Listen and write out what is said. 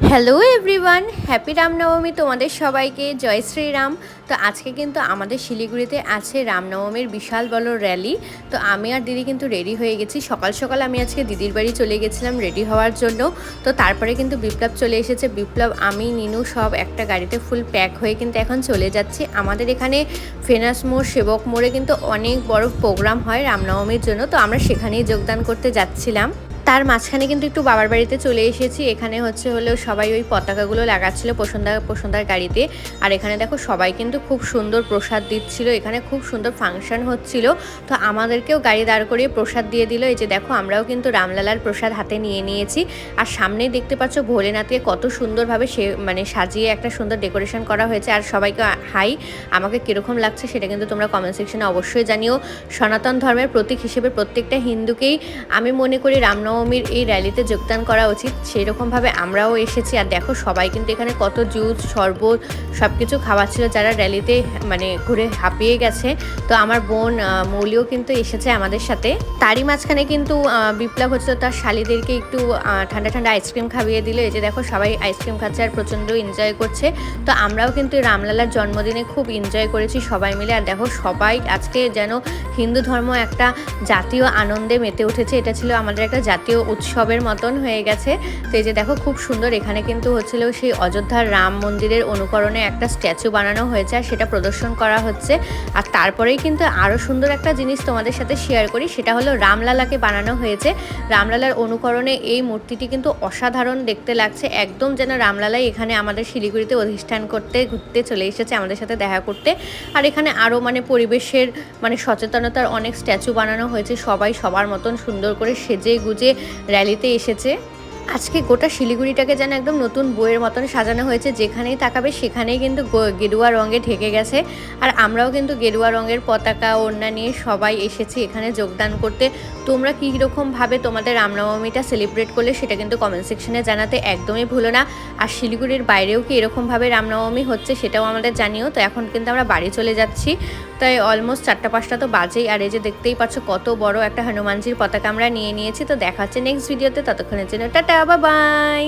Hello everyone, happy Ramnavami তোমাদের সবাইকে। জয় শ্রীরাম। তো আজকে কিন্তু আমাদের শিলিগুড়িতে আছে রামনবমীর বিশাল বড় র্যালি। তো আমি আর দিদি কিন্তু রেডি হয়ে গেছি। সকাল সকাল আমি আজকে দিদির বাড়ি চলে গেছিলাম রেডি হওয়ার জন্য। তো তারপরে কিন্তু বিপ্লব চলে এসেছে। বিপ্লব, আমি, নিনু সব একটা গাড়িতে ফুল প্যাক হয়ে কিন্তু এখন চলে যাচ্ছি। আমাদের এখানে ফেনাস মোড়, সেবক মোড়ে কিন্তু অনেক বড় প্রোগ্রাম হয় রামনবমীর জন্য। তো আমরা সেখানেই যোগদান করতে যাচ্ছিলাম। তার মাঝখানে কিন্তু একটু বাবার বাড়িতে চলে এসেছি। এখানে হলো সবাই ওই পতাকাগুলো লাগাচ্ছিল পোষণদার গাড়িতে। আর এখানে দেখো সবাই কিন্তু খুব সুন্দর প্রসাদ দিচ্ছিল। এখানে খুব সুন্দর ফাংশন হচ্ছিল। তো আমাদেরকেও গাড়ি দাঁড় করিয়ে প্রসাদ দিয়ে দিল। এই যে দেখো, আমরাও কিন্তু রামলালার প্রসাদ হাতে নিয়ে নিয়েছি। আর সামনেই দেখতে পাচ্ছ ভোলেনাথকে কত সুন্দরভাবে সাজিয়ে একটা সুন্দর ডেকোরেশন করা হয়েছে। আর সবাইকে হাই, আমাকে কীরকম লাগছে সেটা কিন্তু তোমরা কমেন্ট সেকশনে অবশ্যই জানিও। সনাতন ধর্মের প্রতীক হিসেবে প্রত্যেকটা হিন্দুকেই আমি মনে করি রামনবমীর এই র্যালিতে যোগদান করা উচিত। সেই রকমভাবে আমরাও এসেছি। আর দেখো সবাই কিন্তু এখানে কত জুস, শরবত সব কিছু খাওয়াচ্ছিল যারা র্যালিতে ঘুরে হাঁপিয়ে গেছে। তো আমার বোন মৌলিও কিন্তু এসেছে আমাদের সাথে। তারই মাঝখানে কিন্তু বিপ্লব তার শালিদেরকে একটু ঠান্ডা ঠান্ডা আইসক্রিম খাইয়ে দিল। এই যে দেখো সবাই আইসক্রিম খাচ্ছে আর প্রচণ্ড এনজয় করছে। তো আমরাও কিন্তু রামলালার জন্মদিনে খুব এনজয় করেছি সবাই মিলে। আর দেখো সবাই আজকে যেন হিন্দু ধর্ম একটা জাতীয় আনন্দে মেতে উঠেছে। এটা ছিল আমাদের একটা জাতীয় উৎসবের মতন হয়ে গেছে। তো এই যে দেখো খুব সুন্দর এখানে কিন্তু সেই অযোধ্যার রাম মন্দিরের অনুকরণে একটা স্ট্যাচু বানানো হয়েছে আর সেটা প্রদর্শন করা হচ্ছে। আর তারপরেই কিন্তু আরও সুন্দর একটা জিনিস তোমাদের সাথে শেয়ার করি, সেটা হলো রামলালাকে বানানো হয়েছে। রামলালার অনুকরণে এই মূর্তিটি কিন্তু অসাধারণ দেখতে লাগছে। একদম যেন রামলালাই এখানে আমাদের শিলিগুড়িতে অধিষ্ঠান করতে ঘুরতে চলে এসেছে আমাদের সাথে দেখা করতে। আর এখানে আরও পরিবেশের সচেতনতার অনেক স্ট্যাচু বানানো হয়েছে। সবাই সবার মতন সুন্দর করে সেজে গুজে র্যালিতে এসেছে। আজকে গোটা শিলিগুড়িটাকে যেন একদম নতুন বইয়ের মতন সাজানো হয়েছে। যেখানেই তাকাবে সেখানেই কিন্তু গেরুয়া রঙে ঢেকে গেছে। আর আমরাও কিন্তু গেরুয়া রঙের পতাকা ওড়না নিয়ে সবাই এসেছি এখানে যোগদান করতে। তোমরা কী রকমভাবে তোমাদের রামনবমীটা সেলিব্রেট করলে সেটা কিন্তু কমেন্ট সেকশনে জানাতে একদমই ভুলো না। আর শিলিগুড়ির বাইরেও কি এরকমভাবে রামনবমী হচ্ছে সেটাও আমাদের জানিও। তো এখন কিন্তু আমরা বাড়ি চলে যাচ্ছি। তাই অলমোস্ট 4টা-5টা তো বাজেই। আর এই যে দেখতেই পাচ্ছ কত বড় একটা হনুমানজির পতাকা আমরা নিয়ে নিয়েছি। তো দেখা হচ্ছে নেক্সট ভিডিওতে। ততক্ষণের জন্য টাটা, বাই বাই।